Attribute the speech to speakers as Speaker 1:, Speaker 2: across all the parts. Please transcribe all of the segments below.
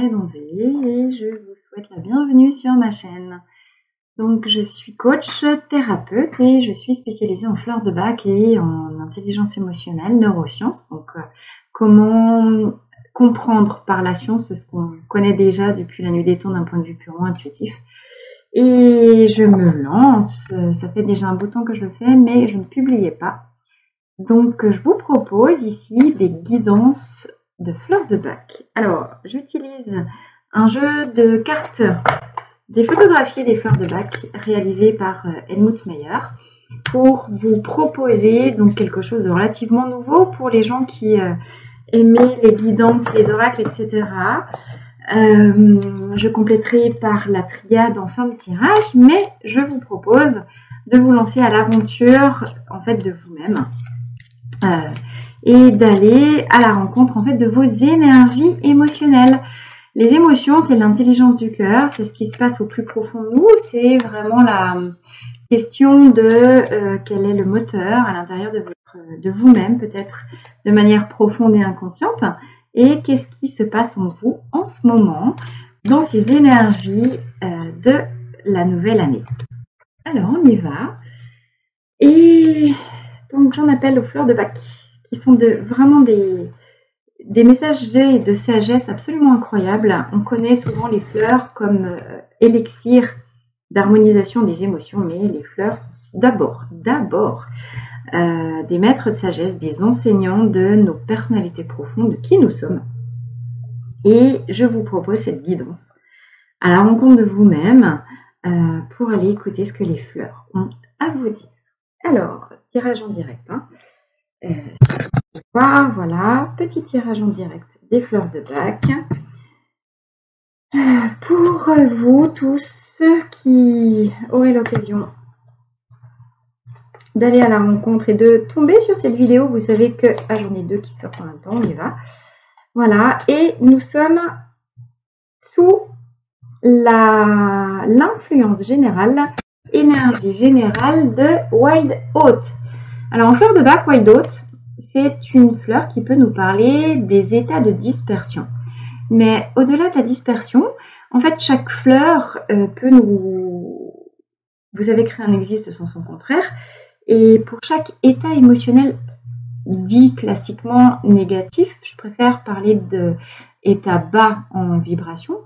Speaker 1: Donzé et je vous souhaite la bienvenue sur ma chaîne. Donc je suis coach thérapeute et je suis spécialisée en fleurs de bac et en intelligence émotionnelle, neurosciences. Donc comment comprendre par la science ce qu'on connaît déjà depuis la nuit des temps d'un point de vue purement intuitif. Et je me lance, ça fait déjà un bout de temps que je le fais mais je ne publiais pas. Donc je vous propose ici des guidances de fleurs de bac. Alors, j'utilise un jeu de cartes, des photographies des fleurs de bac réalisées par Helmut Meyer pour vous proposer donc quelque chose de relativement nouveau pour les gens qui aimaient les guidances, les oracles, etc. Je compléterai par la triade en fin de tirage, mais je vous propose de vous lancer à l'aventure en fait de vous-même. Et d'aller à la rencontre en fait de vos énergies émotionnelles. Les émotions, c'est l'intelligence du cœur, c'est ce qui se passe au plus profond de nous, c'est vraiment la question de quel est le moteur à l'intérieur de vous-même, peut-être de manière profonde et inconsciente, et qu'est-ce qui se passe en vous en ce moment dans ces énergies de la nouvelle année. Alors on y va, et donc j'en appelle aux fleurs de bac, qui sont vraiment des messagers de sagesse absolument incroyables. On connaît souvent les fleurs comme élixir d'harmonisation des émotions, mais les fleurs sont d'abord des maîtres de sagesse, des enseignants de nos personnalités profondes, de qui nous sommes. Et je vous propose cette guidance à la rencontre de vous-même pour aller écouter ce que les fleurs ont à vous dire. Alors, tirage en direct. Voilà, petit tirage en direct des fleurs de bac. Pour vous tous qui aurez l'occasion d'aller à la rencontre et de tomber sur cette vidéo, vous savez que j'en ai deux qui sortent en même temps, on y va. Voilà, et nous sommes sous l'influence générale, énergie générale de Wild Oat. Alors en fleur de bac, Wild Oat, c'est une fleur qui peut nous parler des états de dispersion. Mais au-delà de la dispersion, en fait, chaque fleur peut nous... Vous savez que rien n'existe sans son contraire. Et pour chaque état émotionnel dit classiquement négatif, je préfère parler d'état bas en vibration,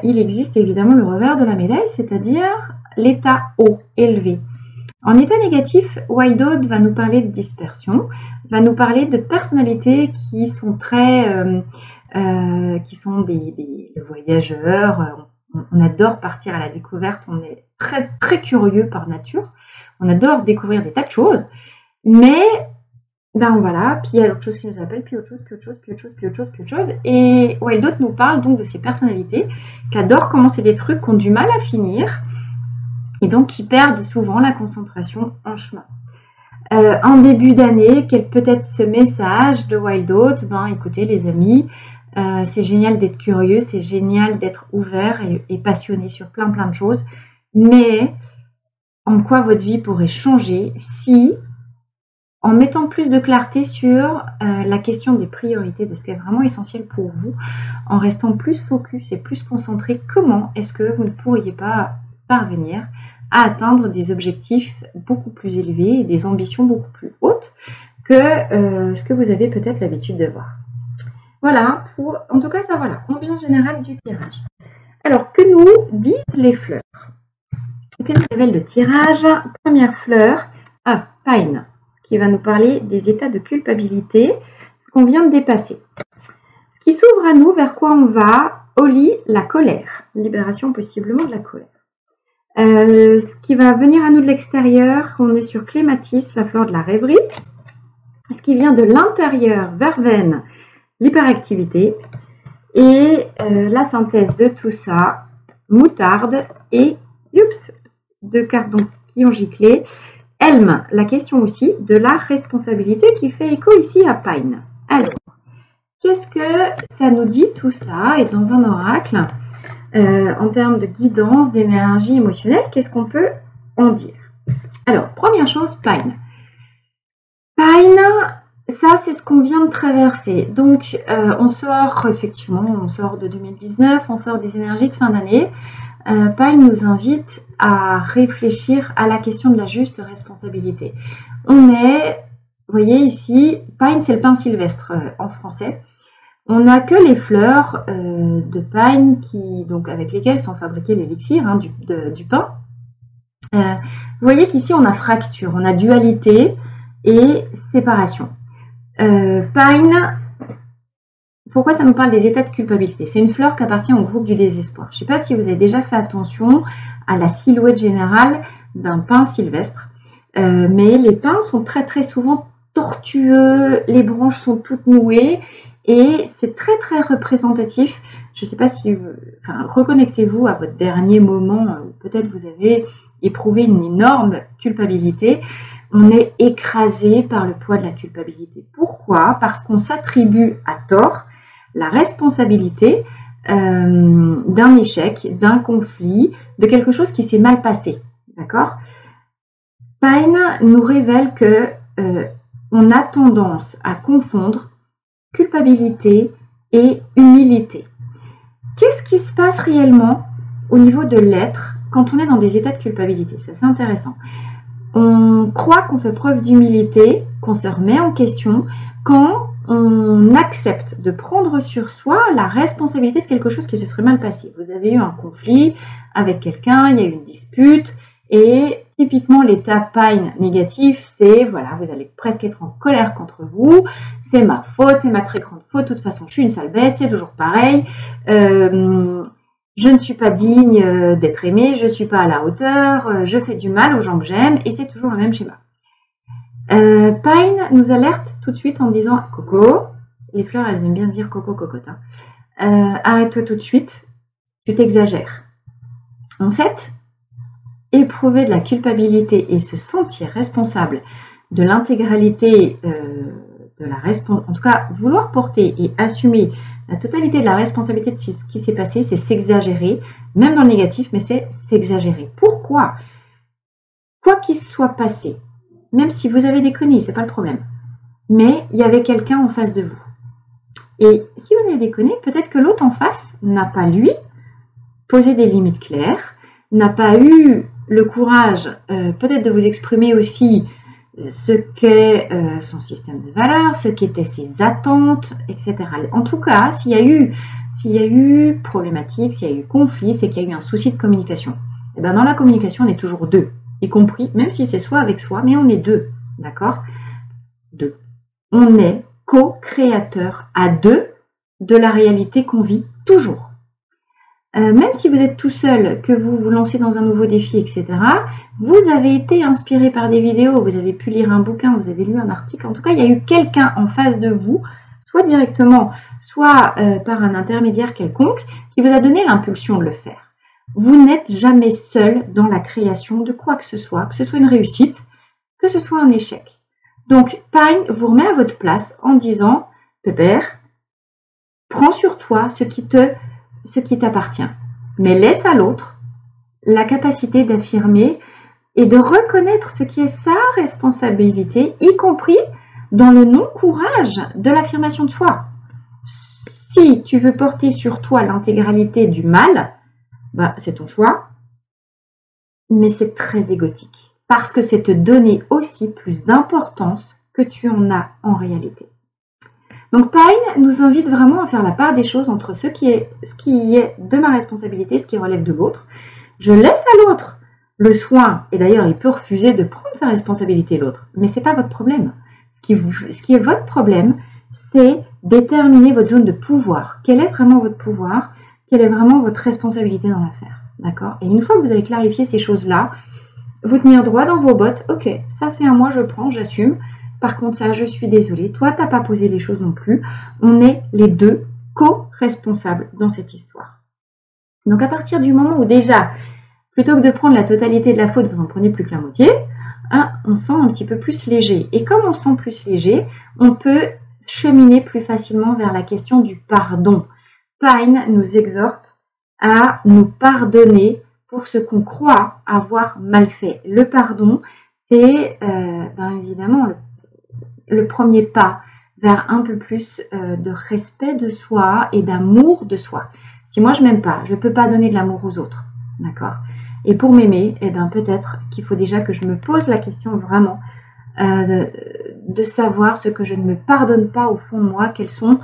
Speaker 1: il existe évidemment le revers de la médaille, c'est-à-dire l'état haut, élevé. En état négatif, Wild Oat va nous parler de dispersion, va nous parler de personnalités qui sont qui sont des voyageurs. On adore partir à la découverte, on est très très curieux par nature, on adore découvrir des tas de choses, mais voilà, puis il y a l'autre chose qui nous appelle, puis autre chose, puis autre chose, puis autre chose, puis autre chose, puis autre chose. Et Wild Oat nous parle donc de ces personnalités qui adorent commencer des trucs, qui ont du mal à finir, et donc qui perdent souvent la concentration en chemin. En début d'année, quel peut être ce message de Wild Oat? Écoutez les amis, c'est génial d'être curieux, c'est génial d'être ouvert et passionné sur plein de choses, mais en quoi votre vie pourrait changer si, en mettant plus de clarté sur la question des priorités, de ce qui est vraiment essentiel pour vous, en restant plus focus et plus concentré, comment est-ce que vous ne pourriez pas parvenir à atteindre des objectifs beaucoup plus élevés et des ambitions beaucoup plus hautes que ce que vous avez peut-être l'habitude de voir. Voilà, en tout cas, ça voilà, ambiance générale du tirage. Alors, que nous disent les fleurs? Que nous révèle le tirage? Première fleur, Pine, qui va nous parler des états de culpabilité, ce qu'on vient de dépasser. Ce qui s'ouvre à nous, vers quoi on va? Oli, la colère, libération possiblement de la colère. Ce qui va venir à nous de l'extérieur, on est sur Clématis, la fleur de la rêverie. Ce qui vient de l'intérieur, Verveine, l'hyperactivité. Et la synthèse de tout ça, Moutarde et, deux cartes donc, qui ont giclé. Helm, la question aussi de la responsabilité qui fait écho ici à Pine. Alors, qu'est-ce que ça nous dit tout ça? Et dans un oracle, en termes de guidance, d'énergie émotionnelle, qu'est-ce qu'on peut en dire? Alors, première chose, Pine. Pine, ça, c'est ce qu'on vient de traverser. Donc, on sort, effectivement, on sort de 2019, on sort des énergies de fin d'année. Pine nous invite à réfléchir à la question de la juste responsabilité. On est, vous voyez ici, Pine, c'est le pin sylvestre en français. On n'a que les fleurs de pine donc avec lesquelles sont fabriqués l'élixir du pin. Vous voyez qu'ici, on a fracture, on a dualité et séparation. Pine, pourquoi ça nous parle des états de culpabilité? C'est une fleur qui appartient au groupe du désespoir. Je ne sais pas si vous avez déjà fait attention à la silhouette générale d'un pin sylvestre, mais les pins sont très très souvent tortueux, les branches sont toutes nouées et c'est très très représentatif. Je ne sais pas si reconnectez-vous à votre dernier moment, peut-être vous avez éprouvé une énorme culpabilité. On est écrasé par le poids de la culpabilité. Pourquoi? Parce qu'on s'attribue à tort la responsabilité d'un échec, d'un conflit, de quelque chose qui s'est mal passé. D'accord? Pine nous révèle que on a tendance à confondre culpabilité et humilité. Qu'est-ce qui se passe réellement au niveau de l'être quand on est dans des états de culpabilité? C'est intéressant. On croit qu'on fait preuve d'humilité, qu'on se remet en question quand on accepte de prendre sur soi la responsabilité de quelque chose qui se serait mal passé. Vous avez eu un conflit avec quelqu'un, il y a eu une dispute et typiquement l'état Pine négatif, c'est voilà, vous allez presque être en colère contre vous, c'est ma faute, c'est ma très grande faute, de toute façon je suis une sale bête, c'est toujours pareil. Je ne suis pas digne d'être aimée, je ne suis pas à la hauteur, je fais du mal aux gens que j'aime et c'est toujours le même schéma. Pine nous alerte tout de suite en disant « Coco », les fleurs elles aiment bien dire « Coco, cocotte hein. Arrête-toi tout de suite, tu t'exagères ». En fait, éprouver de la culpabilité et se sentir responsable de l'intégralité de la responsabilité, en tout cas vouloir porter et assumer la totalité de la responsabilité de ce qui s'est passé, c'est s'exagérer, même dans le négatif, mais c'est s'exagérer. Pourquoi? Quoi qu'il soit passé, même si vous avez déconné, c'est pas le problème, mais il y avait quelqu'un en face de vous. Et si vous avez déconné, peut-être que l'autre en face n'a pas, lui, posé des limites claires, n'a pas eu le courage peut-être de vous exprimer aussi ce qu'est son système de valeurs, ce qu'étaient ses attentes, etc. En tout cas, s'il y a eu problématique, s'il y a eu conflit, c'est qu'il y a eu un souci de communication. Et bien dans la communication, on est toujours deux, y compris, même si c'est soit avec soi, mais on est deux, d'accord? Deux. On est co-créateur à deux de la réalité qu'on vit toujours. Même si vous êtes tout seul, que vous vous lancez dans un nouveau défi, etc., vous avez été inspiré par des vidéos, vous avez pu lire un bouquin, vous avez lu un article, en tout cas, il y a eu quelqu'un en face de vous, soit directement, soit par un intermédiaire quelconque, qui vous a donné l'impulsion de le faire. Vous n'êtes jamais seul dans la création de quoi que ce soit une réussite, que ce soit un échec. Donc, Pine vous remet à votre place en disant, Pépère, prends sur toi ce qui t'appartient, mais laisse à l'autre la capacité d'affirmer et de reconnaître ce qui est sa responsabilité, y compris dans le non-courage de l'affirmation de soi. Si tu veux porter sur toi l'intégralité du mal, bah, c'est ton choix, mais c'est très égotique, parce que c'est te donner aussi plus d'importance que tu en as en réalité. Donc Pine nous invite vraiment à faire la part des choses entre ce qui est de ma responsabilité, ce qui relève de l'autre. Je laisse à l'autre le soin, et d'ailleurs il peut refuser de prendre sa responsabilité l'autre, mais ce n'est pas votre problème. Ce qui est votre problème, c'est déterminer votre zone de pouvoir. Quel est vraiment votre pouvoir? Quelle est vraiment votre responsabilité dans l'affaire? D'accord? Et une fois que vous avez clarifié ces choses-là, vous tenir droit dans vos bottes, ok, ça c'est à moi, je prends, j'assume. Par contre, ça, je suis désolée, toi, tu n'as pas posé les choses non plus. On est les deux co-responsables dans cette histoire. Donc, à partir du moment où déjà, plutôt que de prendre la totalité de la faute, vous en prenez plus que la moitié, hein, on sent un petit peu plus léger. Et comme on sent plus léger, on peut cheminer plus facilement vers la question du pardon. Pine nous exhorte à nous pardonner pour ce qu'on croit avoir mal fait. Le pardon, c'est évidemment le premier pas vers un peu plus de respect de soi et d'amour de soi. Si moi je m'aime pas, je ne peux pas donner de l'amour aux autres, d'accord? Et pour m'aimer, eh ben, peut-être qu'il faut déjà que je me pose la question vraiment de savoir ce que je ne me pardonne pas au fond de moi, quelles sont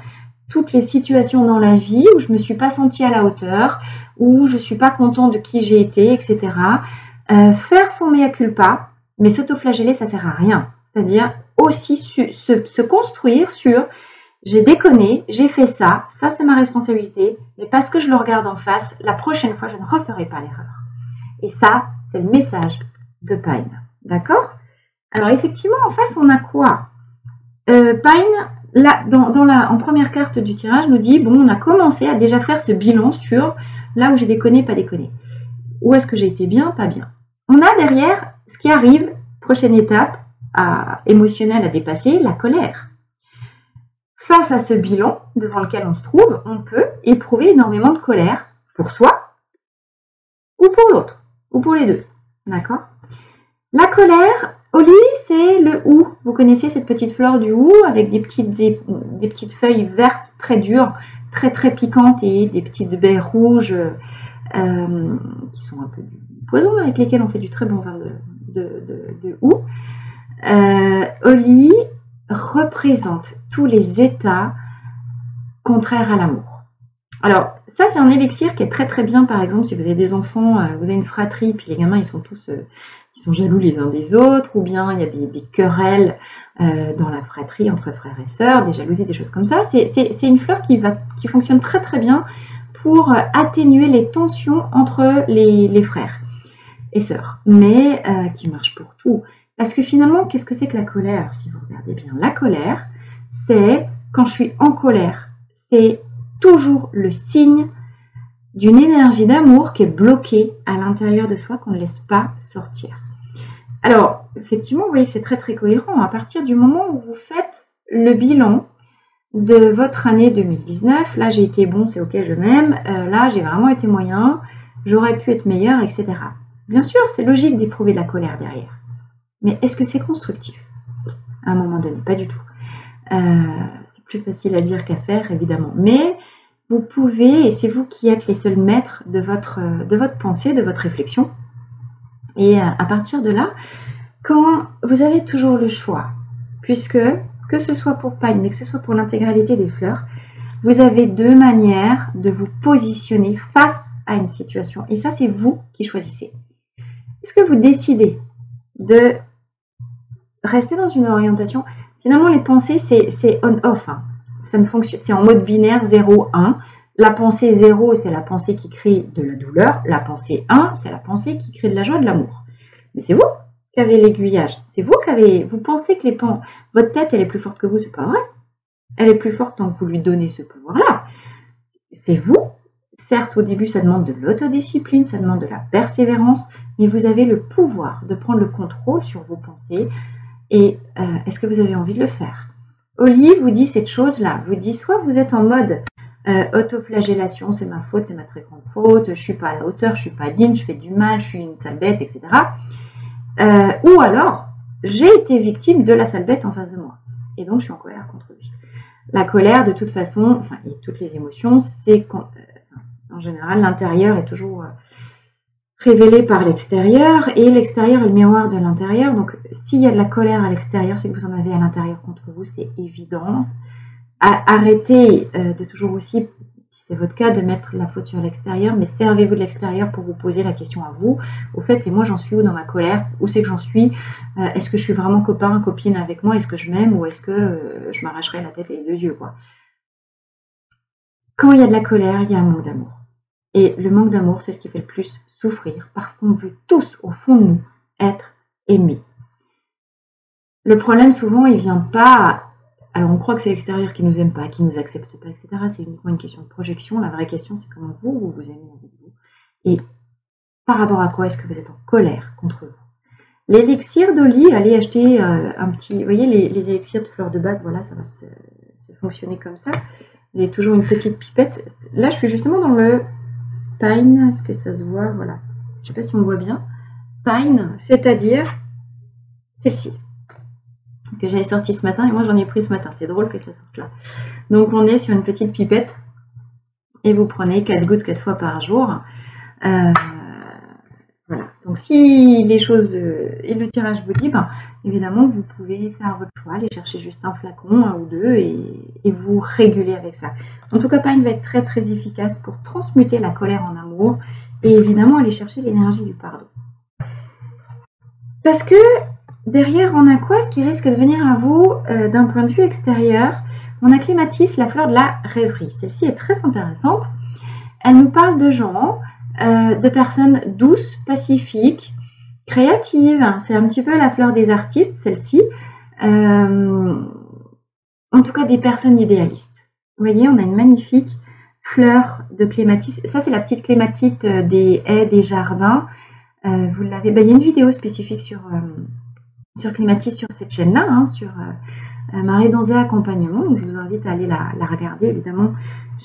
Speaker 1: toutes les situations dans la vie où je ne me suis pas sentie à la hauteur, où je ne suis pas contente de qui j'ai été, etc. Faire son mea culpa, mais s'autoflageller, ça ne sert à rien. C'est-à-dire aussi se construire sur j'ai déconné, j'ai fait ça, ça c'est ma responsabilité, mais parce que je le regarde en face, la prochaine fois, je ne referai pas l'erreur. Et ça, c'est le message de Pine. D'accord? Alors effectivement, en face, on a quoi? Pine, là, en première carte du tirage, nous dit, bon, on a commencé à déjà faire ce bilan sur là où j'ai déconné, pas déconné. Où est-ce que j'ai été bien, pas bien. On a derrière ce qui arrive, prochaine étape émotionnelle à dépasser, la colère. Face à ce bilan devant lequel on se trouve, on peut éprouver énormément de colère pour soi ou pour l'autre, ou pour les deux. D'accord? La colère, Oli, c'est le hou. Vous connaissez cette petite fleur du hou avec des petites feuilles vertes très dures, très très piquantes et des petites baies rouges qui sont un peu du poison avec lesquelles on fait du très bon vin de hou. Oli représente tous les états contraires à l'amour. Alors, ça, c'est un élixir qui est très très bien, par exemple, si vous avez des enfants, vous avez une fratrie, puis les gamins, ils sont tous ils sont jaloux les uns des autres, ou bien il y a des querelles dans la fratrie entre frères et sœurs, des jalousies, des choses comme ça. C'est une fleur qui fonctionne très très bien pour atténuer les tensions entre les frères et sœurs, mais qui marche pour tout. Parce que finalement, qu'est-ce que c'est que la colère? Si vous regardez bien, la colère, c'est quand je suis en colère, c'est toujours le signe d'une énergie d'amour qui est bloquée à l'intérieur de soi, qu'on ne laisse pas sortir. Alors, effectivement, vous voyez que c'est très très cohérent. À partir du moment où vous faites le bilan de votre année 2019, là j'ai été bon, c'est ok, je m'aime, là j'ai vraiment été moyen, j'aurais pu être meilleur, etc. Bien sûr, c'est logique d'éprouver de la colère derrière. Mais est-ce que c'est constructif? À un moment donné, pas du tout. C'est plus facile à dire qu'à faire, évidemment. Mais vous pouvez, et c'est vous qui êtes les seuls maîtres de votre pensée, de votre réflexion. Et à partir de là, quand vous avez toujours le choix, puisque que ce soit pour Pine, mais que ce soit pour l'intégralité des fleurs, vous avez deux manières de vous positionner face à une situation. Et ça, c'est vous qui choisissez. Est-ce que vous décidez de rester dans une orientation? Finalement, les pensées, c'est on-off. Hein. Ça ne fonctionne, c'est en mode binaire 0-1. La pensée 0, c'est la pensée qui crée de la douleur. La pensée 1, c'est la pensée qui crée de la joie, de l'amour. Mais c'est vous qui avez l'aiguillage. C'est vous qui avez... Vous pensez que votre tête, elle est plus forte que vous. C'est pas vrai. Elle est plus forte tant que vous lui donnez ce pouvoir-là. C'est vous. Certes, au début, ça demande de l'autodiscipline, ça demande de la persévérance, mais vous avez le pouvoir de prendre le contrôle sur vos pensées. Et est-ce que vous avez envie de le faire? Oli vous dit cette chose-là. Vous dit soit vous êtes en mode autoflagellation, c'est ma faute, c'est ma très grande faute, je suis pas à la hauteur, je suis pas digne, je fais du mal, je suis une sale bête, etc. Ou alors, j'ai été victime de la sale bête en face de moi. Et donc, je suis en colère contre lui. La colère, de toute façon, enfin, et toutes les émotions, c'est en général, l'intérieur est toujours révélé par l'extérieur, et l'extérieur est le miroir de l'intérieur. Donc, s'il y a de la colère à l'extérieur, c'est que vous en avez à l'intérieur contre vous, c'est évident. Arrêtez de toujours aussi, si c'est votre cas, de mettre la faute sur l'extérieur, mais servez-vous de l'extérieur pour vous poser la question à vous. Au fait, et moi j'en suis où dans ma colère? Où c'est que j'en suis? Est-ce que je suis vraiment copain, copine avec moi? Est-ce que je m'aime? Ou est-ce que je m'arracherai la tête et les deux yeux, quoi? Quand il y a de la colère, il y a un manque d'amour. Et le manque d'amour, c'est ce qui fait le plus souffrir, parce qu'on veut tous, au fond de nous, être aimés. Le problème, souvent, il vient pas... Alors, on croit que c'est l'extérieur qui nous aime pas, qui nous accepte pas, etc. C'est uniquement une question de projection. La vraie question, c'est comment vous vous aimez avec vous. Et par rapport à quoi est-ce que vous êtes en colère contre vous? L'élixir d'Oli, allez acheter un petit... Vous voyez, les élixirs de fleurs de bac, voilà, ça va se fonctionner comme ça. Vous avez toujours une petite pipette. Là, je suis justement dans le Pine. Est-ce que ça se voit? Voilà. Je ne sais pas si on voit bien. Pine, c'est-à-dire celle-ci. Ok, que j'avais sorti ce matin et moi j'en ai pris ce matin. C'est drôle que ça sorte là. Donc on est sur une petite pipette et vous prenez 4 gouttes 4 fois par jour. Voilà. Donc si les choses et le tirage vous dit, ben, évidemment vous pouvez faire votre choix, aller chercher juste un flacon, un ou deux et vous réguler avec ça. En tout cas, Pine va être très très efficace pour transmuter la colère en amour et évidemment aller chercher l'énergie du pardon. Parce que derrière on a quoi? Ce qui risque de venir à vous d'un point de vue extérieur, on a Clématis, la fleur de la rêverie. Celle-ci est très intéressante. Elle nous parle de gens, de personnes douces, pacifiques, créatives. C'est un petit peu la fleur des artistes, celle-ci. En tout cas, des personnes idéalistes. Vous voyez, on a une magnifique fleur de clématite. Ça, c'est la petite clématite des haies, des jardins. Vous l'avez. Il y a une vidéo spécifique sur clématite sur cette chaîne-là, hein, sur Marie Donzé Accompagnement. Donc, je vous invite à aller la regarder. Évidemment,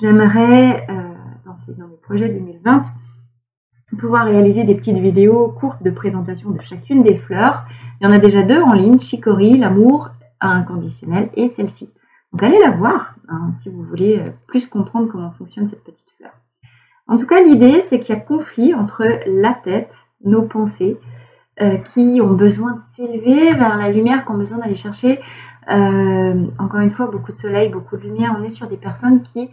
Speaker 1: j'aimerais, dans mes projets 2020, pouvoir réaliser des petites vidéos courtes de présentation de chacune des fleurs. Il y en a déjà 2 en ligne, Chicory, l'amour inconditionnel et celle-ci. Donc allez la voir hein, si vous voulez plus comprendre comment fonctionne cette petite fleur. En tout cas, l'idée, c'est qu'il y a conflit entre la tête, nos pensées, qui ont besoin de s'élever vers la lumière, qui ont besoin d'aller chercher, encore une fois, beaucoup de soleil, beaucoup de lumière. On est sur des personnes qui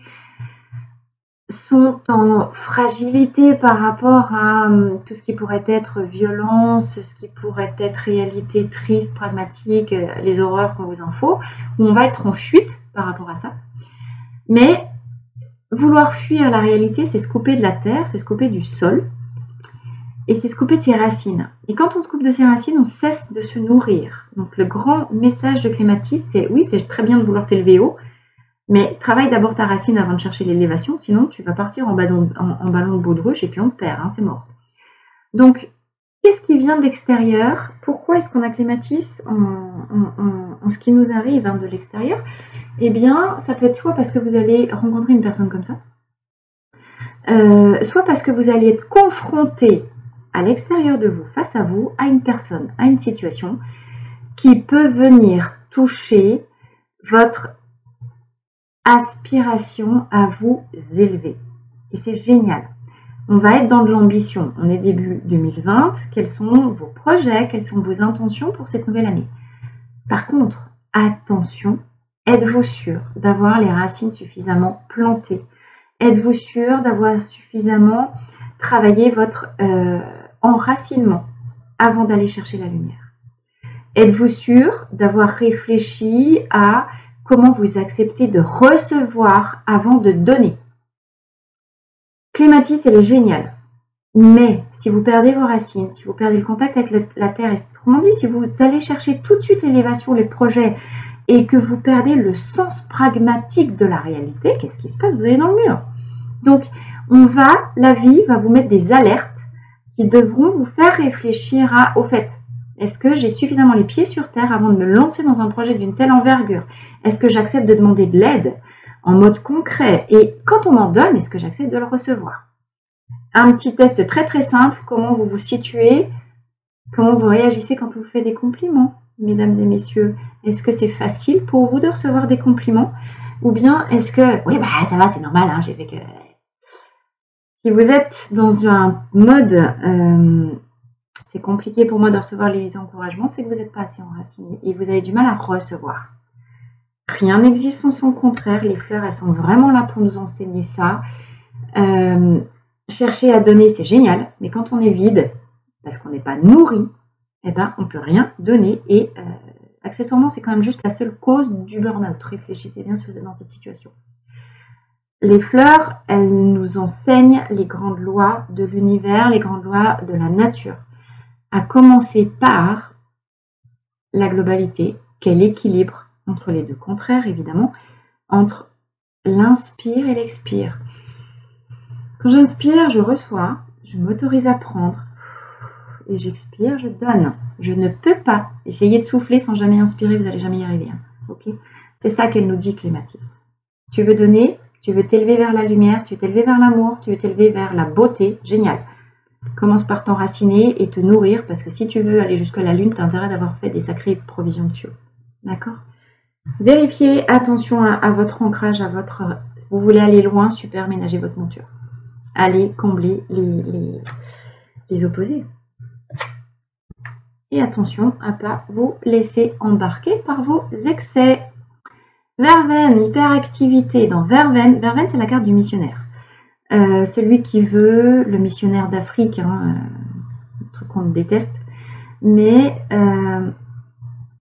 Speaker 1: sont en fragilité par rapport à tout ce qui pourrait être violence, ce qui pourrait être réalité triste, pragmatique, les horreurs qu'on vous en faut, où on va être en fuite par rapport à ça. Mais vouloir fuir la réalité, c'est se couper de la terre, c'est se couper du sol, et c'est se couper de ses racines. Et quand on se coupe de ses racines, on cesse de se nourrir. Donc le grand message de Clématis, c'est oui, c'est très bien de vouloir t'élever haut, mais travaille d'abord ta racine avant de chercher l'élévation, sinon tu vas partir en ballon de baudruche et puis on te perd, hein, c'est mort. Donc, qu'est-ce qui vient de l'extérieur? Pourquoi est-ce qu'on a Clématis en ce qui nous arrive hein, de l'extérieur? Eh bien, ça peut être soit parce que vous allez rencontrer une personne comme ça, soit parce que vous allez être confronté à l'extérieur de vous, face à vous, à une personne, à une situation qui peut venir toucher votre aspiration à vous élever. Et c'est génial. On va être dans de l'ambition. On est début 2020. Quels sont vos projets? Quelles sont vos intentions pour cette nouvelle année? Par contre, attention, êtes-vous sûr d'avoir les racines suffisamment plantées? Êtes-vous sûr d'avoir suffisamment travaillé votre enracinement avant d'aller chercher la lumière? Êtes-vous sûr d'avoir réfléchi à comment vous acceptez de recevoir avant de donner? Clématis, elle est géniale. Mais si vous perdez vos racines, si vous perdez le contact avec la terre, et autrement dit, si vous allez chercher tout de suite l'élévation, les projets, et que vous perdez le sens pragmatique de la réalité, qu'est-ce qui se passe? Vous allez dans le mur. Donc, la vie va vous mettre des alertes qui devront vous faire réfléchir au fait, est-ce que j'ai suffisamment les pieds sur terre avant de me lancer dans un projet d'une telle envergure? Est-ce que j'accepte de demander de l'aide en mode concret? Et quand on m'en donne, est-ce que j'accepte de le recevoir? Un petit test très très simple, comment vous vous situez, comment vous réagissez quand on vous fait des compliments, mesdames et messieurs. Est-ce que c'est facile pour vous de recevoir des compliments? Ou bien est-ce que, oui, bah ça va, c'est normal, hein, j'ai fait que... Si vous êtes dans un mode... c'est compliqué pour moi de recevoir les encouragements, c'est que vous n'êtes pas assez enraciné et vous avez du mal à recevoir. Rien n'existe sans son contraire. Les fleurs, elles sont vraiment là pour nous enseigner ça. Chercher à donner, c'est génial, mais quand on est vide, parce qu'on n'est pas nourri, eh ben, on ne peut rien donner. Et accessoirement, c'est quand même juste la seule cause du burn-out. Réfléchissez bien si vous êtes dans cette situation. Les fleurs, elles nous enseignent les grandes lois de l'univers, les grandes lois de la nature. À commencer par la globalité, quel équilibre entre les deux contraires, évidemment, entre l'inspire et l'expire. Quand j'inspire, je reçois, je m'autorise à prendre, et j'expire, je donne. Je ne peux pas essayer de souffler sans jamais inspirer, vous n'allez jamais y arriver. Hein. Okay, c'est ça qu'elle nous dit, Clématis. Tu veux donner, tu veux t'élever vers la lumière, tu veux t'élever vers l'amour, tu veux t'élever vers la beauté, génial. Commence par t'enraciner et te nourrir, parce que si tu veux aller jusqu'à la lune, tu as intérêt d'avoir fait des sacrées provisions de tuyaux. D'accord? Vérifiez, attention à votre ancrage, vous voulez aller loin, super, ménagez votre monture. Allez combler les opposés. Et attention à ne pas vous laisser embarquer par vos excès. Verveine, hyperactivité. Dans Verveine, Verveine c'est la carte du missionnaire. Celui qui veut, le missionnaire d'Afrique, hein, un truc qu'on déteste. Mais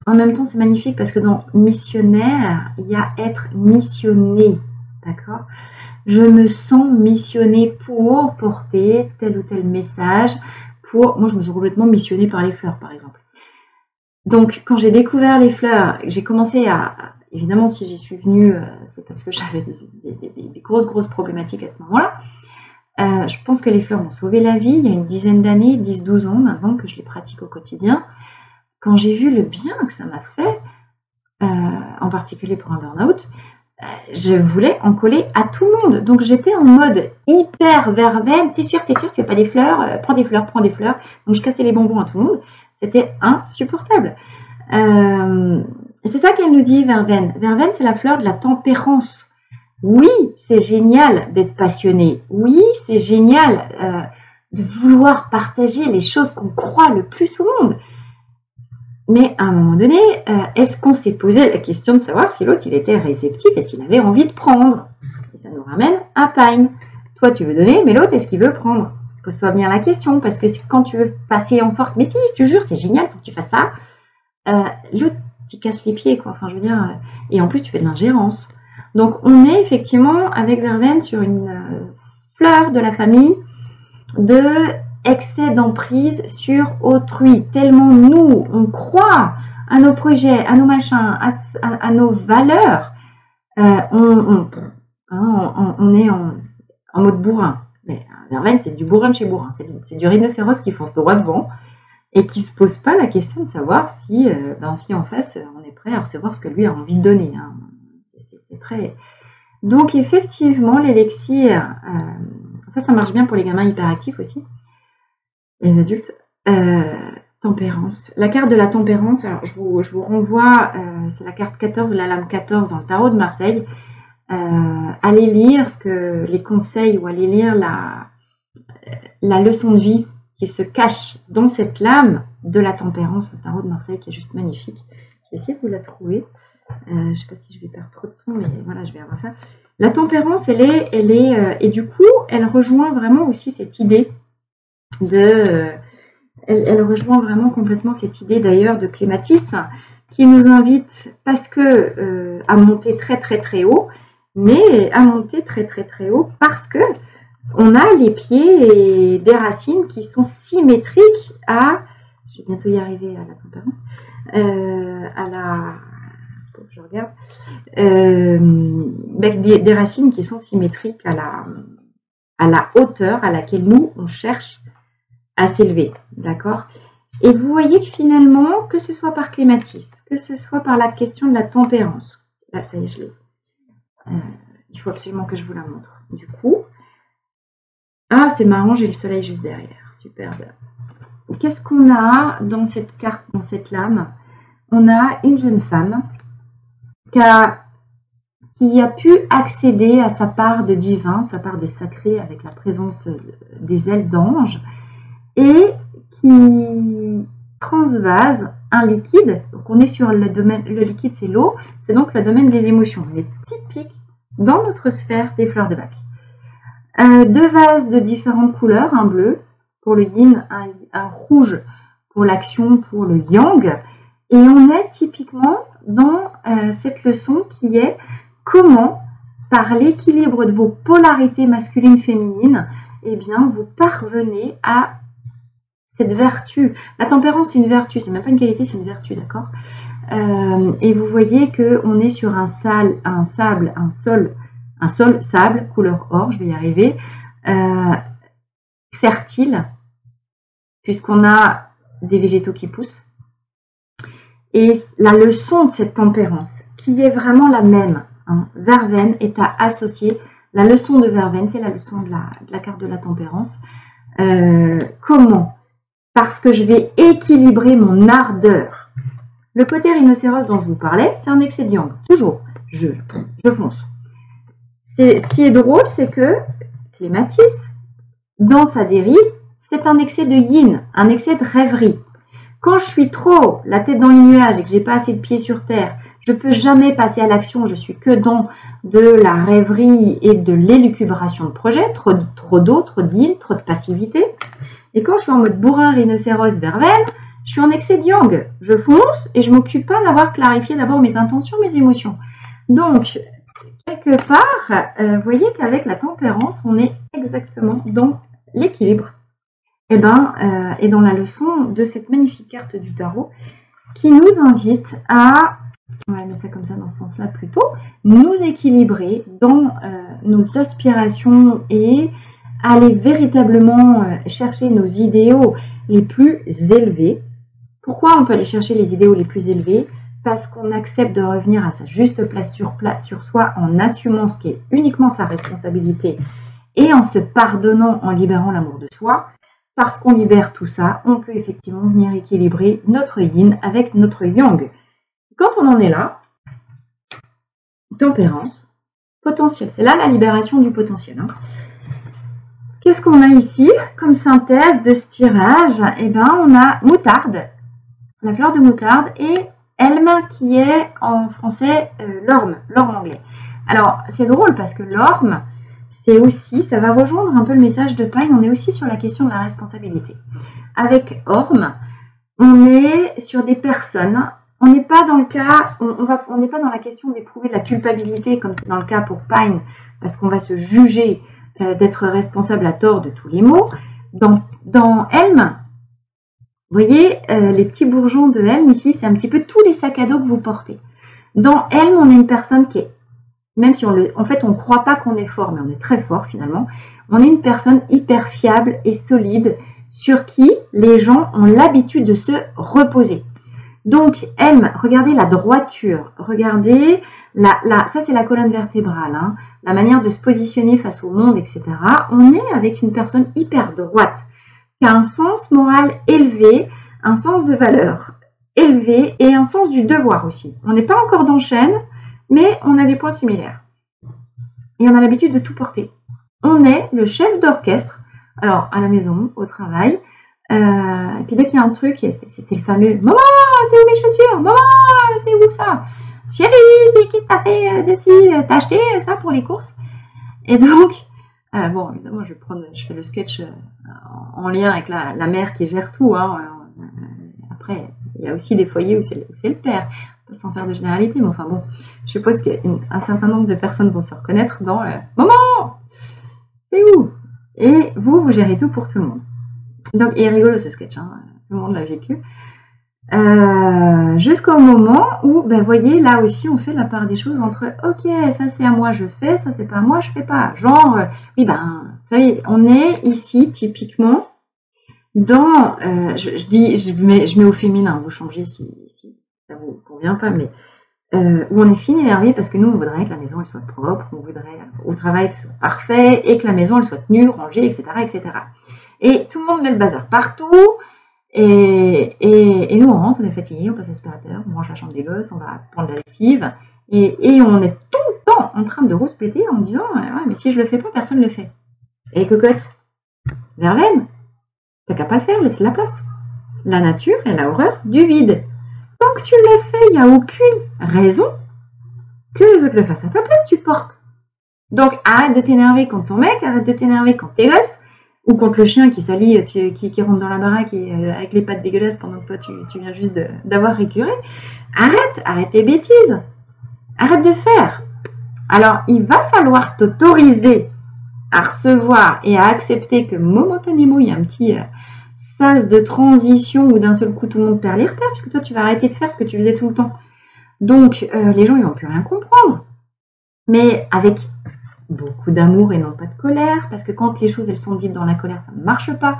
Speaker 1: en même temps, c'est magnifique parce que dans missionnaire, il y a être missionné. D'accord? Je me sens missionné pour porter tel ou tel message. Moi, je me suis complètement missionnée par les fleurs, par exemple. Donc, quand j'ai découvert les fleurs, j'ai commencé à... Évidemment, si j'y suis venue, c'est parce que j'avais des grosses problématiques à ce moment-là. Je pense que les fleurs m'ont sauvé la vie. Il y a une dizaine d'années, 10-12 ans maintenant que je les pratique au quotidien. Quand j'ai vu le bien que ça m'a fait, en particulier pour un burn-out, je voulais en coller à tout le monde. Donc j'étais en mode hyper verveine. T'es sûr, tu veux pas des fleurs? Prends des fleurs. Donc je cassais les bonbons à tout le monde. C'était insupportable. C'est ça qu'elle nous dit, Verveine. Verveine, c'est la fleur de la tempérance. Oui, c'est génial d'être passionné. Oui, c'est génial de vouloir partager les choses qu'on croit le plus au monde. Mais à un moment donné, est-ce qu'on s'est posé la question de savoir si l'autre il était réceptif et s'il avait envie de prendre? Et ça nous ramène à Pine. Toi, tu veux donner, mais l'autre, est-ce qu'il veut prendre? Pose-toi bien la question, parce que quand tu veux passer en force, mais si, je te jure, c'est génial, faut que tu fasses ça. L'autre, tu casses les pieds, quoi. Enfin, je veux dire, et en plus, tu fais de l'ingérence. Donc, on est effectivement avec Verveine sur une fleur de la famille de excès d'emprise sur autrui, tellement nous, on croit à nos projets, à nos machins, à nos valeurs, on est en mode bourrin. Mais Verveine, c'est du bourrin de chez bourrin, c'est du rhinocéros qui fonce droit devant et qui ne se pose pas la question de savoir si en face, on est prêt à recevoir ce que lui a envie de donner. Hein. C'est très... Donc effectivement, l'élixir, ça marche bien pour les gamins hyperactifs aussi. Les adultes, tempérance. La carte de la tempérance, alors je vous renvoie, c'est la carte 14, la lame 14 dans le tarot de Marseille. Allez lire les conseils ou allez lire la leçon de vie qui se cache dans cette lame de la tempérance au tarot de Marseille qui est juste magnifique. Je vais essayer de vous la trouver. Je ne sais pas si je vais perdre trop de temps, mais voilà, je vais avoir ça. La tempérance, elle est et du coup, elle rejoint vraiment aussi cette idée elle rejoint vraiment complètement cette idée d'ailleurs de Clématis qui nous invite parce que à monter très haut, mais à monter très haut parce que on a les pieds et des racines qui sont symétriques je vais bientôt y arriver à la tempérance, je regarde, des racines qui sont symétriques à la hauteur à laquelle nous on cherche à s'élever, d'accord? Et vous voyez que finalement, que ce soit par Clématis, que ce soit par la question de la tempérance, là ça y est, je l'ai. Il faut absolument que je vous la montre. Du coup, c'est marrant, j'ai le soleil juste derrière, superbe. Qu'est-ce qu'on a dans cette carte, dans cette lame? On a une jeune femme qui a pu accéder à sa part de divin, sa part de sacré avec la présence des ailes d'ange, et qui transvase un liquide. Donc on est sur le domaine, le liquide c'est l'eau, c'est donc le domaine des émotions. On est typique dans notre sphère des fleurs de Bach. Deux vases de différentes couleurs, un bleu pour le yin, un rouge pour l'action, pour le yang. Et on est typiquement dans cette leçon qui est comment, par l'équilibre de vos polarités masculines-féminines, eh bien, vous parvenez à cette vertu. La tempérance, c'est une vertu, c'est même pas une qualité, c'est une vertu, d'accord? Et vous voyez qu'on est sur un sol sable, couleur or, je vais y arriver, fertile, puisqu'on a des végétaux qui poussent. Et la leçon de cette tempérance, qui est vraiment la même, hein, Verveine est à associer. La leçon de Verveine, c'est la leçon de la carte de la tempérance. Comment? Parce que je vais équilibrer mon ardeur. Le côté rhinocéros dont je vous parlais, c'est un excès de yang. Toujours, je fonce. Ce qui est drôle, c'est que Clématis, dans sa dérive, c'est un excès de yin, un excès de rêverie. Quand je suis trop la tête dans les nuages et que j'ai pas assez de pieds sur terre, je peux jamais passer à l'action, je suis que dans de la rêverie et de l'élucubration de projet, trop d'eau, trop de yin, trop de passivité. Et quand je suis en mode bourrin, rhinocéros, verveine, je suis en excès de yang. Je fonce et je m'occupe pas d'avoir clarifié d'abord mes intentions, mes émotions. Donc, quelque part, vous voyez qu'avec la tempérance, on est exactement dans l'équilibre. Et dans la leçon de cette magnifique carte du tarot qui nous invite à, on va mettre ça comme ça dans ce sens-là plutôt, nous équilibrer dans nos aspirations et aller véritablement chercher nos idéaux les plus élevés. Pourquoi on peut aller chercher les idéaux les plus élevés? Parce qu'on accepte de revenir à sa juste place sur soi en assumant ce qui est uniquement sa responsabilité et en se pardonnant, en libérant l'amour de soi. Parce qu'on libère tout ça, on peut effectivement venir équilibrer notre yin avec notre yang. Quand on en est là, tempérance, potentiel. C'est là la libération du potentiel. Hein. Qu'est-ce qu'on a ici comme synthèse de ce tirage? On a moutarde, la fleur de moutarde, et elme qui est en français l'orme anglais. Alors, c'est drôle parce que l'orme, c'est aussi, ça va rejoindre un peu le message de Pine, on est aussi sur la question de la responsabilité. Avec Orme, on est sur des personnes, on n'est pas dans le cas, on n'est pas dans la question d'éprouver de la culpabilité comme c'est dans le cas pour Pine, parce qu'on va se juger d'être responsable à tort de tous les maux. Dans Helm, vous voyez, les petits bourgeons de Helm ici, c'est un petit peu tous les sacs à dos que vous portez. Dans Helm, on est une personne qui est, même si en fait on ne croit pas qu'on est fort, mais on est très fort finalement, on est une personne hyper fiable et solide sur qui les gens ont l'habitude de se reposer. Donc, Helm, regardez la droiture, regardez, ça c'est la colonne vertébrale, hein, la manière de se positionner face au monde, etc. On est avec une personne hyper droite, qui a un sens moral élevé, un sens de valeur élevé et un sens du devoir aussi. On n'est pas encore dans chaîne, mais on a des points similaires. Et on a l'habitude de tout porter. On est le chef d'orchestre, alors à la maison, au travail, et puis dès qu'il y a un truc, c'était le fameux « Maman, c'est où mes chaussures? Maman, c'est où ça? Chérie, qui t'a fait t'as acheté ça pour les courses ?» Et donc, bon, évidemment, je fais le sketch en lien avec la mère qui gère tout. Hein. Après, il y a aussi des foyers où c'est le père. Sans faire de généralité, mais enfin bon, je suppose qu'un certain nombre de personnes vont se reconnaître dans « Maman, c'est où ?» Et vous gérez tout pour tout le monde. Donc, il est rigolo ce sketch, hein, tout le monde l'a vécu. Jusqu'au moment où, vous voyez, là aussi, on fait la part des choses entre « Ok, ça c'est à moi, je fais, ça c'est pas à moi, je fais pas. » Genre, oui, vous savez, on est ici typiquement dans, je mets au féminin, vous changez si ça vous convient pas, mais où on est fine énervé parce que nous, on voudrait que la maison elle soit propre, on voudrait au travail que ce soit parfait et que la maison elle soit tenue, rangée, etc., etc. Et tout le monde met le bazar partout. Et nous, on rentre, on est fatigué, on passe l'aspirateur, on range la chambre des gosses, on va prendre la lessive. Et on est tout le temps en train de rouspéter en disant ouais, mais si je le fais pas, personne le fait. Et les cocottes, verveine, t'as qu'à pas le faire, laisse la place. La nature, elle a horreur du vide. Tant que tu le fais, il n'y a aucune raison que les autres le fassent à ta place, tu portes. Donc arrête de t'énerver contre ton mec, arrête de t'énerver contre tes gosses, ou contre le chien qui s'allie, qui rentre dans la baraque et, avec les pattes dégueulasses pendant que toi tu viens juste d'avoir récuré. Arrête tes bêtises. Arrête de faire. Alors il va falloir t'autoriser à recevoir et à accepter que momentanément il y a un petit sas de transition où d'un seul coup tout le monde perd les repères puisque toi tu vas arrêter de faire ce que tu faisais tout le temps. Donc les gens ils vont plus rien comprendre. Mais avec beaucoup d'amour et non pas de colère, parce que quand les choses elles sont dites dans la colère, ça ne marche pas.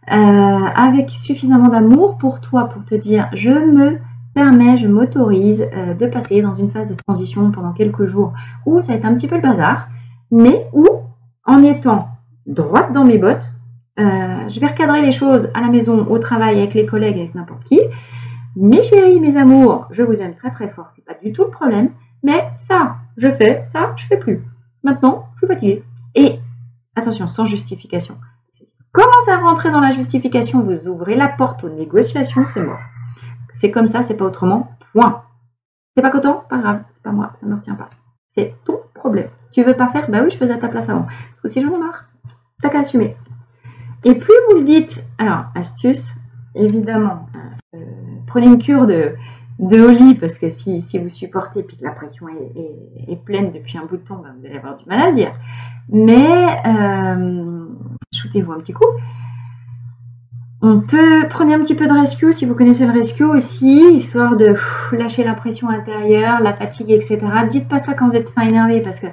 Speaker 1: Avec suffisamment d'amour pour toi, pour te dire je me permets, je m'autorise de passer dans une phase de transition pendant quelques jours où ça va être un petit peu le bazar, mais où en étant droite dans mes bottes, je vais recadrer les choses à la maison, au travail, avec les collègues, avec n'importe qui, mes chéris, mes amours, je vous aime très très fort, c'est pas du tout le problème, mais ça, je fais, ça, je fais plus. Maintenant, je suis fatiguée. Et attention, sans justification. Commencez à rentrer dans la justification, vous ouvrez la porte aux négociations, c'est mort. C'est comme ça, c'est pas autrement, point. T'es pas content? Pas grave, c'est pas moi, ça ne me retient pas. C'est ton problème. Tu veux pas faire? Bah oui, je faisais à ta place avant. Parce que si j'en ai marre, t'as qu'à assumer. Et plus vous le dites, alors, astuce, évidemment, prenez une cure de Oli, parce que si vous supportez, puis que la pression est pleine depuis un bout de temps, bah, vous allez avoir du mal à le dire. Mais, shootez-vous un petit coup. On peut prendre un petit peu de rescue, si vous connaissez le rescue aussi, histoire de lâcher la pression intérieure, la fatigue, etc. Dites pas ça quand vous êtes fin énervé, parce que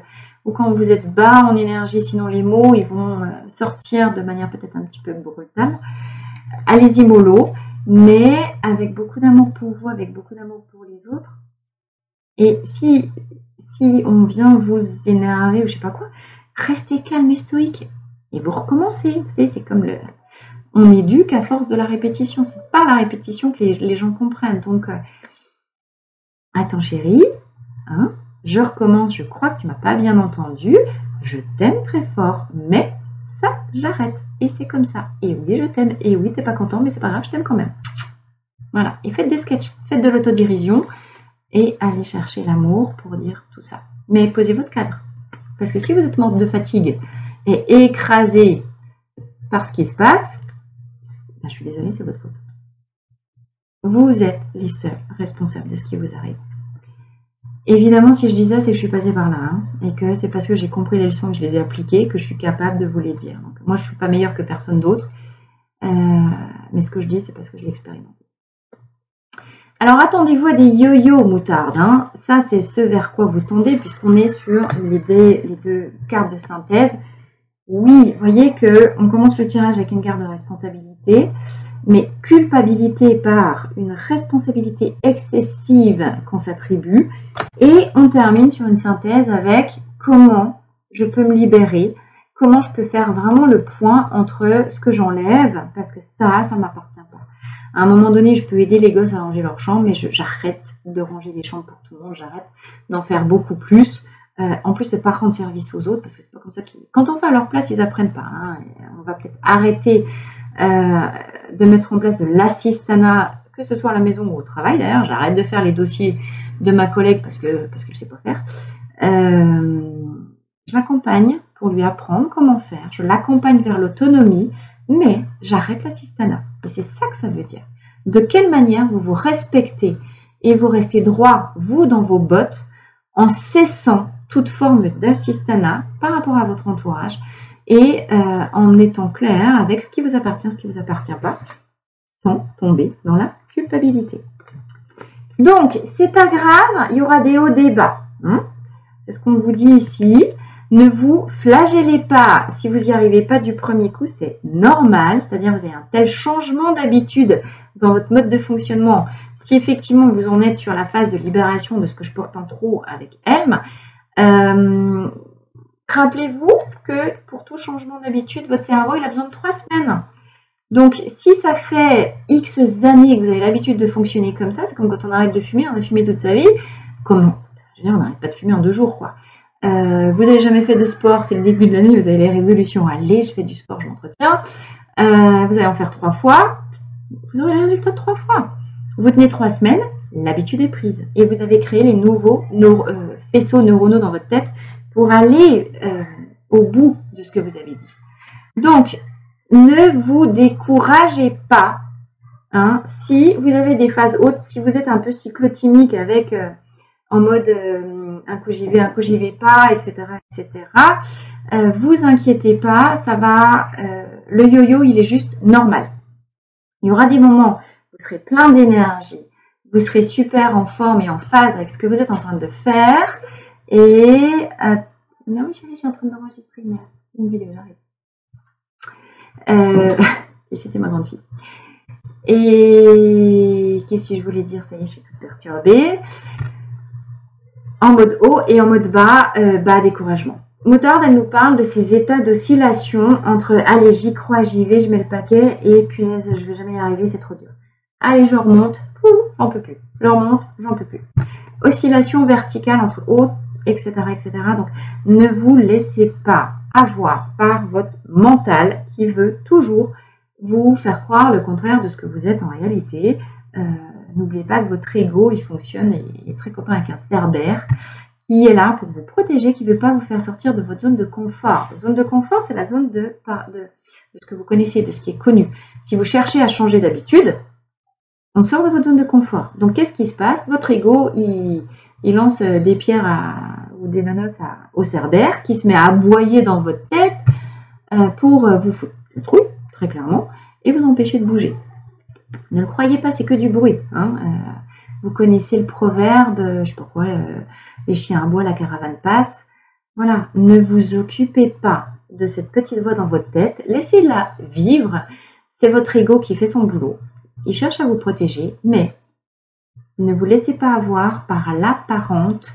Speaker 1: ou quand vous êtes bas en énergie, sinon les mots ils vont sortir de manière peut-être un petit peu brutale. Allez-y mollo, mais avec beaucoup d'amour pour vous, avec beaucoup d'amour pour les autres. Et si on vient vous énerver ou je sais pas quoi, restez calme et stoïque et vous recommencez. Vous savez, c'est comme le... On éduque à force de la répétition. C'est pas la répétition que les gens comprennent. Donc, attends chérie, hein, je recommence, je crois que tu m'as pas bien entendu. Je t'aime très fort, mais ça, j'arrête. Et c'est comme ça. Et oui, je t'aime. Et oui, t'es pas content, mais c'est pas grave, je t'aime quand même. Voilà. Et faites des sketchs, faites de l'autodérision et allez chercher l'amour pour dire tout ça. Mais posez votre cadre. Parce que si vous êtes morte de fatigue et écrasée par ce qui se passe, je suis désolée, c'est votre faute. Vous êtes les seuls responsables de ce qui vous arrive. Évidemment, si je dis ça, c'est que je suis passée par là. Hein, et que c'est parce que j'ai compris les leçons, que je les ai appliquées, que je suis capable de vous les dire. Donc, moi, je ne suis pas meilleure que personne d'autre. Mais ce que je dis, c'est parce que je l'ai expérimenté. Alors, attendez-vous à des yo-yo moutarde. Hein. Ça, c'est ce vers quoi vous tendez, puisqu'on est sur les deux cartes de synthèse. Oui, vous voyez qu'on commence le tirage avec une carte de responsabilité, mais culpabilité par une responsabilité excessive qu'on s'attribue, et on termine sur une synthèse avec comment je peux me libérer, comment je peux faire vraiment le point entre ce que j'enlève, parce que ça ne m'appartient pas. À un moment donné, je peux aider les gosses à ranger leur chambre, mais j'arrête de ranger les chambres pour tout le monde, j'arrête d'en faire beaucoup plus. En plus, c'est pas rendre service aux autres, parce que c'est pas comme ça qu'ils... Quand on fait à leur place, ils apprennent pas. Hein. On va peut-être arrêter de mettre en place de l'assistanat, que ce soit à la maison ou au travail. D'ailleurs, j'arrête de faire les dossiers de ma collègue parce que je sais pas faire. Je l'accompagne pour lui apprendre comment faire. Je l'accompagne vers l'autonomie, mais j'arrête l'assistanat. Et c'est ça que ça veut dire. De quelle manière vous vous respectez et vous restez droit, vous, dans vos bottes, en cessant toute forme d'assistanat par rapport à votre entourage et en étant clair avec ce qui vous appartient, ce qui ne vous appartient pas, sans tomber dans la culpabilité. Donc, c'est pas grave, il y aura des hauts, des bas. Hein, c'est ce qu'on vous dit ici. Ne vous flagellez pas si vous n'y arrivez pas du premier coup, c'est normal. C'est-à-dire vous avez un tel changement d'habitude dans votre mode de fonctionnement. Si effectivement vous en êtes sur la phase de libération de ce que je porte en trop avec M, rappelez-vous que pour tout changement d'habitude, votre cerveau il a besoin de 3 semaines. Donc si ça fait X années que vous avez l'habitude de fonctionner comme ça, c'est comme quand on arrête de fumer, on a fumé toute sa vie. Comment? Je veux dire, on n'arrête pas de fumer en 2 jours, quoi. Vous n'avez jamais fait de sport, c'est le début de l'année, vous avez les résolutions. Allez, je fais du sport, je m'entretiens. Vous allez en faire 3 fois, vous aurez les résultats de 3 fois. Vous tenez 3 semaines, l'habitude est prise. Et vous avez créé les nouveaux faisceaux neuronaux dans votre tête pour aller au bout de ce que vous avez dit. Donc, ne vous découragez pas. Hein, si vous avez des phases hautes, si vous êtes un peu cyclotimique avec en mode un coup j'y vais pas, etc. Vous inquiétez pas, ça va. Le yo-yo, il est juste normal. Il y aura des moments où vous serez plein d'énergie, vous serez super en forme et en phase avec ce que vous êtes en train de faire. Et non, chérie, je suis en train d'enregistrer une vidéo, j'arrive. Et c'était ma grande fille. Et qu'est-ce que je voulais dire? Ça y est, je suis toute perturbée. En mode haut et en mode bas, découragement. Moutarde, elle nous parle de ces états d'oscillation entre allez, j'y crois, j'y vais, je mets le paquet et punaise, je vais jamais y arriver, c'est trop dur. Allez, je remonte, j'en peux plus. Je remonte, j'en peux plus. Oscillation verticale entre haute, etc., etc. Donc, ne vous laissez pas avoir par votre mental qui veut toujours vous faire croire le contraire de ce que vous êtes en réalité. N'oubliez pas que votre ego, il fonctionne et est très copain avec un cerbère qui est là pour vous protéger, qui ne veut pas vous faire sortir de votre zone de confort. La zone de confort, c'est la zone de ce que vous connaissez, de ce qui est connu. Si vous cherchez à changer d'habitude, on sort de votre zone de confort. Donc, qu'est-ce qui se passe? Votre ego, il lance des pierres ou des nanos au cerbère qui se met à aboyer dans votre tête pour vous foutre le trou, très clairement, et vous empêcher de bouger. Ne le croyez pas, c'est que du bruit. Hein. Vous connaissez le proverbe, je ne sais pas quoi, les chiens aboient, la caravane passe. Voilà, ne vous occupez pas de cette petite voix dans votre tête. Laissez-la vivre. C'est votre ego qui fait son boulot. Il cherche à vous protéger, mais ne vous laissez pas avoir par l'apparente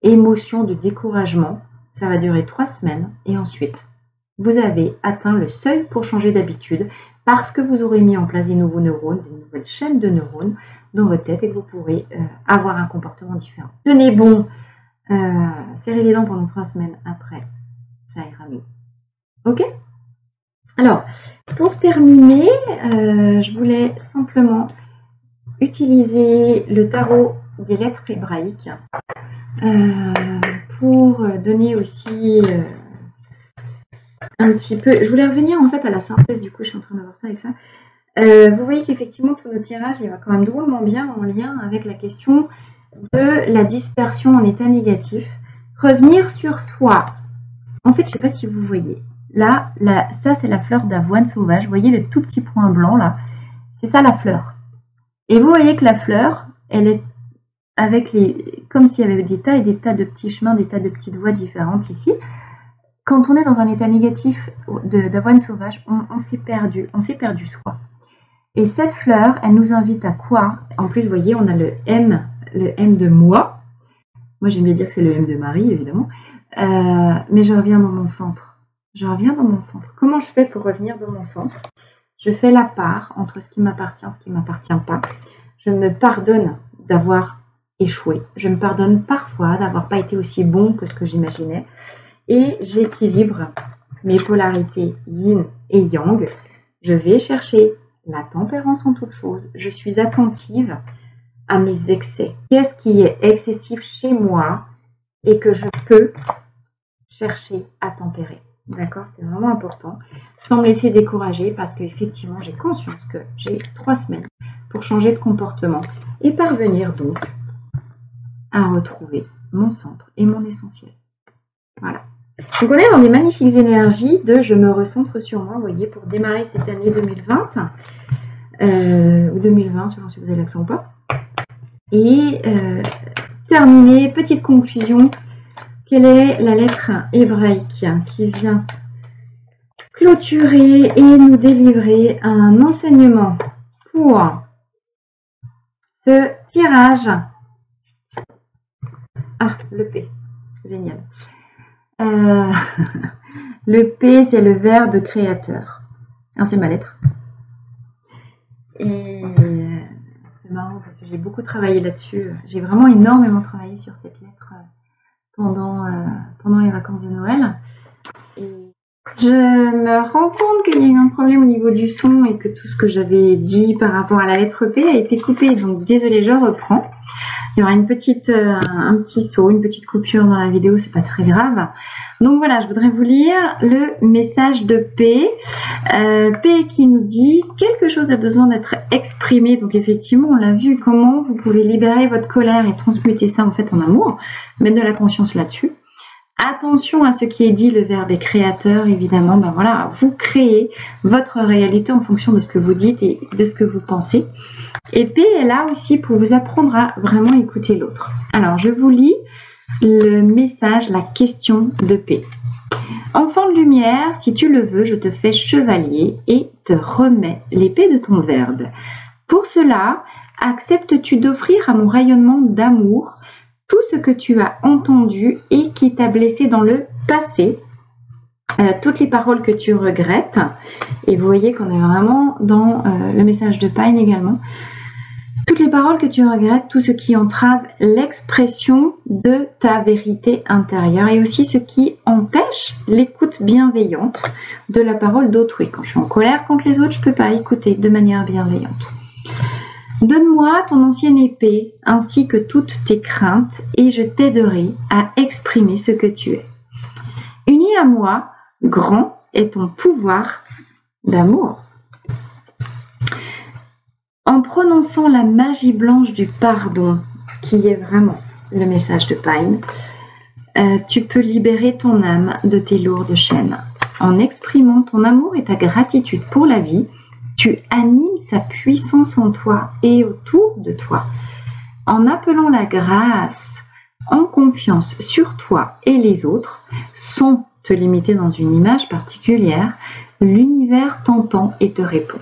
Speaker 1: émotion de découragement. Ça va durer 3 semaines et ensuite, vous avez atteint le seuil pour changer d'habitude parce que vous aurez mis en place des nouveaux neurones, des nouvelles chaînes de neurones dans votre tête et que vous pourrez avoir un comportement différent. Tenez bon, serrez les dents pendant 3 semaines après, ça ira mieux. Ok? Alors, pour terminer, je voulais simplement utiliser le tarot des lettres hébraïques pour donner aussi un petit peu... Je voulais revenir en fait à la synthèse, du coup je suis en train de voir ça avec ça. Vous voyez qu'effectivement tout notre tirage il va quand même drôlement bien en lien avec la question de la dispersion en état négatif. Revenir sur soi. En fait, je ne sais pas si vous voyez. Là, ça c'est la fleur d'avoine sauvage. Vous voyez le tout petit point blanc là? C'est ça la fleur. Et vous voyez que la fleur, elle est avec comme s'il y avait des tas et des tas de petits chemins, des tas de petites voies différentes ici. Quand on est dans un état négatif d'avoine sauvage, on s'est perdu soi. Et cette fleur, elle nous invite à quoi? En plus, vous voyez, on a le M de moi. Moi, j'aime bien dire que c'est le M de Marie, évidemment. Mais je reviens dans mon centre. Je reviens dans mon centre. Comment je fais pour revenir dans mon centre? Je fais la part entre ce qui m'appartient et ce qui ne m'appartient pas. Je me pardonne d'avoir échoué. Je me pardonne parfois d'avoir pas été aussi bon que ce que j'imaginais. Et j'équilibre mes polarités yin et yang. Je vais chercher la tempérance en toute chose. Je suis attentive à mes excès. Qu'est-ce qui est excessif chez moi et que je peux chercher à tempérer. D'accord? C'est vraiment important. Sans me laisser décourager parce qu'effectivement, j'ai conscience que j'ai 3 semaines pour changer de comportement et parvenir donc à retrouver mon centre et mon essentiel. Voilà. Donc on est dans des magnifiques énergies de je me recentre sur moi, vous voyez, pour démarrer cette année 2020 ou 2020 selon si vous avez l'accent ou pas. Et terminer, petite conclusion, quelle est la lettre hébraïque qui vient clôturer et nous délivrer un enseignement pour ce tirage. Ah, le P, génial. Le P, c'est le verbe créateur. Alors, c'est ma lettre. Et c'est marrant parce que j'ai beaucoup travaillé là-dessus. J'ai vraiment énormément travaillé sur cette lettre pendant les vacances de Noël. Et je me rends compte qu'il y a eu un problème au niveau du son et que tout ce que j'avais dit par rapport à la lettre P a été coupé. Donc, désolée, je reprends. Il y aura un petit saut, une petite coupure dans la vidéo, c'est pas très grave. Donc voilà, je voudrais vous lire le message de P. P qui nous dit « Quelque chose a besoin d'être exprimé ». Donc effectivement, on l'a vu, comment vous pouvez libérer votre colère et transmuter ça en fait en amour. Mettre de la conscience là-dessus. Attention à ce qui est dit, le verbe est créateur, évidemment. Ben voilà, vous créez votre réalité en fonction de ce que vous dites et de ce que vous pensez. Et P est là aussi pour vous apprendre à vraiment écouter l'autre. Alors, je vous lis le message, la question de P. Enfant de lumière, si tu le veux, je te fais chevalier et te remets l'épée de ton verbe. Pour cela, acceptes-tu d'offrir à mon rayonnement d'amour tout ce que tu as entendu et qui t'a blessé dans le passé, toutes les paroles que tu regrettes. Et vous voyez qu'on est vraiment dans le message de Pine également. Toutes les paroles que tu regrettes, tout ce qui entrave l'expression de ta vérité intérieure et aussi ce qui empêche l'écoute bienveillante de la parole d'autrui. Quand je suis en colère contre les autres, je ne peux pas écouter de manière bienveillante. Donne-moi ton ancienne épée ainsi que toutes tes craintes et je t'aiderai à exprimer ce que tu es. Uni à moi, grand est ton pouvoir d'amour. En prononçant la magie blanche du pardon, qui est vraiment le message de Pine, tu peux libérer ton âme de tes lourdes chaînes. En exprimant ton amour et ta gratitude pour la vie, tu animes sa puissance en toi et autour de toi. En appelant la grâce en confiance sur toi et les autres, sans te limiter dans une image particulière, l'univers t'entend et te répond.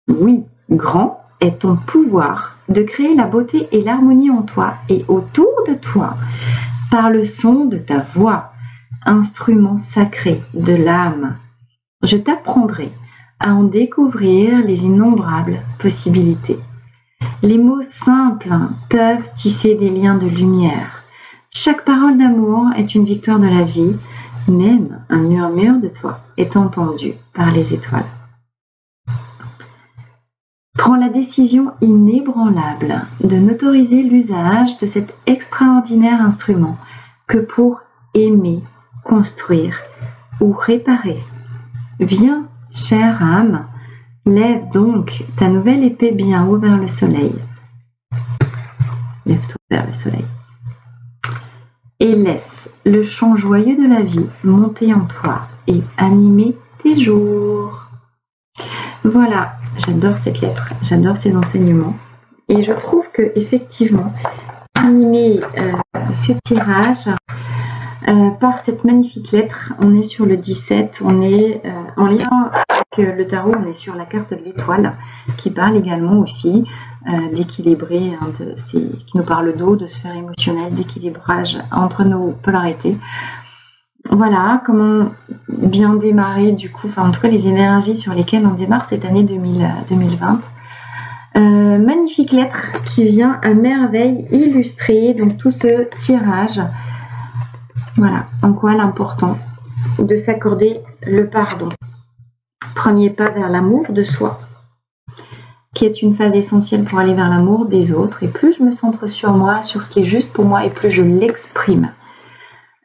Speaker 1: Oui, grand est ton pouvoir de créer la beauté et l'harmonie en toi et autour de toi par le son de ta voix, instrument sacré de l'âme. Je t'apprendrai à en découvrir les innombrables possibilités. Les mots simples peuvent tisser des liens de lumière. Chaque parole d'amour est une victoire de la vie, même un murmure de toi est entendu par les étoiles. Prends la décision inébranlable de n'autoriser l'usage de cet extraordinaire instrument que pour aimer, construire ou réparer. Viens, chère âme, lève donc ta nouvelle épée bien haut vers le soleil. Lève-toi vers le soleil. Et laisse le chant joyeux de la vie monter en toi et animer tes jours. Voilà, j'adore cette lettre, j'adore ces enseignements. Et je trouve que effectivement, terminer ce tirage par cette magnifique lettre, on est sur le 17, on est en lien avec le tarot, on est sur la carte de l'étoile qui parle également aussi d'équilibrer, qui nous parle d'eau, de sphère émotionnelle, d'équilibrage entre nos polarités. Voilà, comment bien démarrer du coup, en tout cas les énergies sur lesquelles on démarre cette année 2020. Magnifique lettre qui vient à merveille illustrer donc tout ce tirage. Voilà, en quoi l'important de s'accorder le pardon. Premier pas vers l'amour de soi, qui est une phase essentielle pour aller vers l'amour des autres. Et plus je me centre sur moi, sur ce qui est juste pour moi, et plus je l'exprime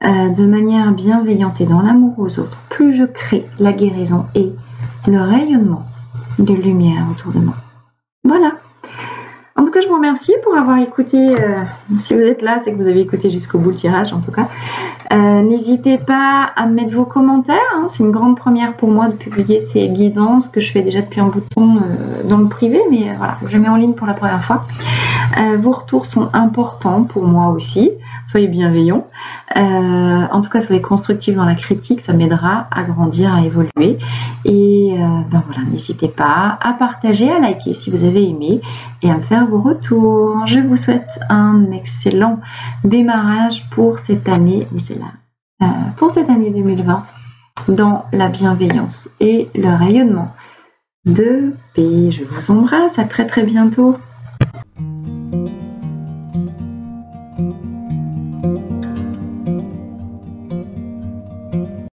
Speaker 1: de manière bienveillante et dans l'amour aux autres, plus je crée la guérison et le rayonnement de lumière autour de moi. Voilà. En tout cas, je vous remercie pour avoir écouté. Si vous êtes là, c'est que vous avez écouté jusqu'au bout le tirage, en tout cas. N'hésitez pas à mettre vos commentaires. Hein. C'est une grande première pour moi de publier ces guidances que je fais déjà depuis un bout de temps dans le privé, mais voilà, je mets en ligne pour la première fois. Vos retours sont importants pour moi aussi. Soyez bienveillants. En tout cas, soyez constructifs dans la critique. Ça m'aidera à grandir, à évoluer. Et voilà, n'hésitez pas à partager, à liker si vous avez aimé et à me faire vos retours. Je vous souhaite un excellent démarrage pour cette année, pour cette année 2020 dans la bienveillance et le rayonnement de paix. Je vous embrasse, à très très bientôt.